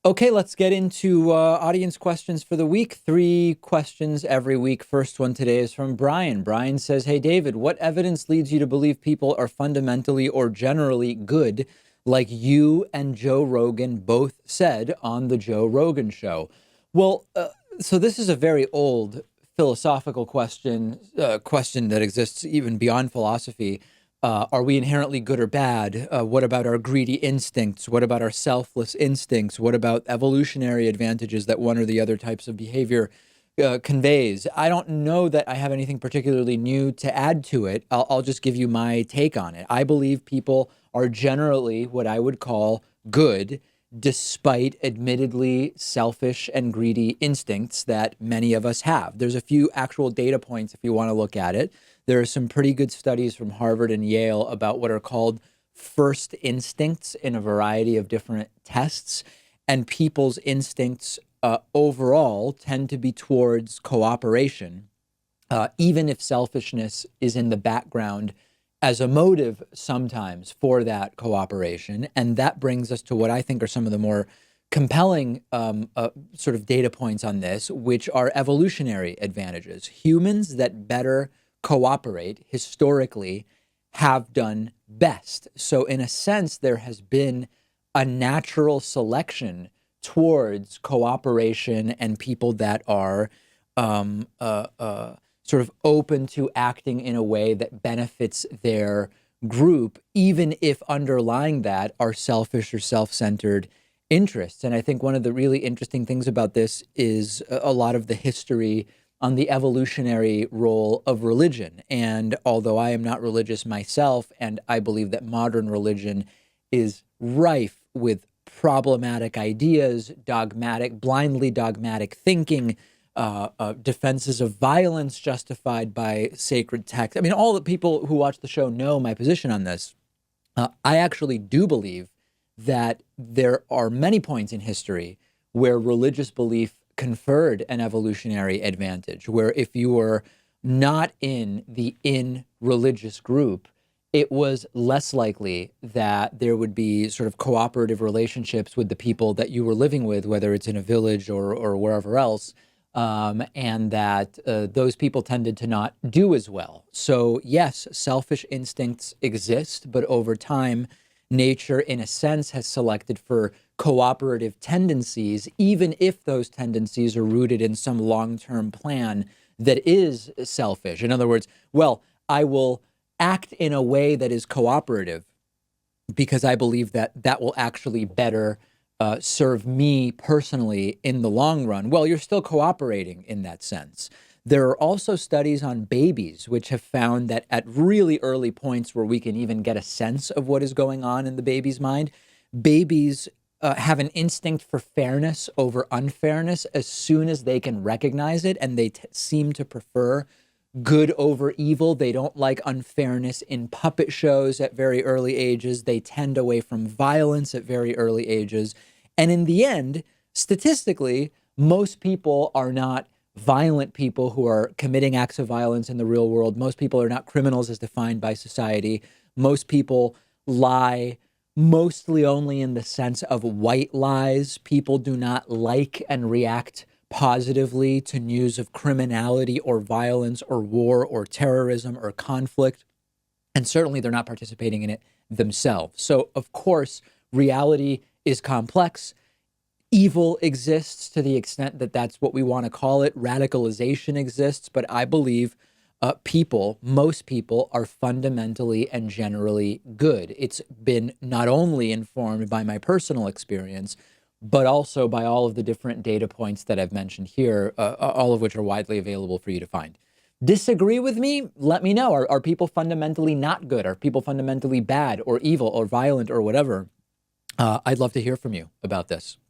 Okay, let's get into audience questions for the week. Three questions every week. First one today is from Brian. Brian says, "Hey, David, what evidence leads you to believe people are fundamentally or generally good, like you and Joe Rogan both said on the Joe Rogan show?" Well, so this is a very old philosophical question that exists even beyond philosophy. Are we inherently good or bad? What about our greedy instincts? What about our selfless instincts? What about evolutionary advantages that one or the other types of behavior conveys? I don't know that I have anything particularly new to add to it. I'll just give you my take on it. I believe people are generally what I would call good, despite admittedly selfish and greedy instincts that many of us have. There's a few actual data points if you want to look at it. There are some pretty good studies from Harvard and Yale about what are called first instincts in a variety of different tests. And people's instincts overall tend to be towards cooperation, even if selfishness is in the background as a motive sometimes for that cooperation. And that brings us to what I think are some of the more compelling sort of data points on this, which are evolutionary advantages. Humans that better cooperate historically have done best. So in a sense, there has been a natural selection towards cooperation and people that are sort of open to acting in a way that benefits their group, even if underlying that are selfish or self-centered interests. And I think one of the really interesting things about this is a lot of the history on the evolutionary role of religion. And although I am not religious myself, and I believe that modern religion is rife with problematic ideas, blindly dogmatic thinking, defenses of violence justified by sacred text. I mean, all the people who watch the show know my position on this. I actually do believe that there are many points in history where religious belief conferred an evolutionary advantage, where if you were not in the religious group, it was less likely that there would be sort of cooperative relationships with the people that you were living with, whether it's in a village or wherever else, and that those people tended to not do as well. So yes, selfish instincts exist, but over time, nature, in a sense, has selected for cooperative tendencies, even if those tendencies are rooted in some long-term plan that is selfish. In other words, well, I will act in a way that is cooperative because I believe that that will actually better serve me personally in the long run. Well, you're still cooperating in that sense. There are also studies on babies which have found that at really early points where we can even get a sense of what is going on in the baby's mind, babies have an instinct for fairness over unfairness as soon as they can recognize it, and they seem to prefer good over evil. They don't like unfairness in puppet shows at very early ages. They tend away from violence at very early ages. And in the end, statistically, most people are not violent people who are committing acts of violence in the real world. Most people are not criminals as defined by society. Most people lie mostly only in the sense of white lies. People do not like and react positively to news of criminality or violence or war or terrorism or conflict. And certainly they're not participating in it themselves. So, of course, reality is complex. Evil exists to the extent that that's what we want to call it. Radicalization exists. But I believe most people are fundamentally and generally good. It's been not only informed by my personal experience, but also by all of the different data points that I've mentioned here, all of which are widely available for you to find. Disagree with me? Let me know. Are people fundamentally not good? Are people fundamentally bad or evil or violent or whatever? I'd love to hear from you about this.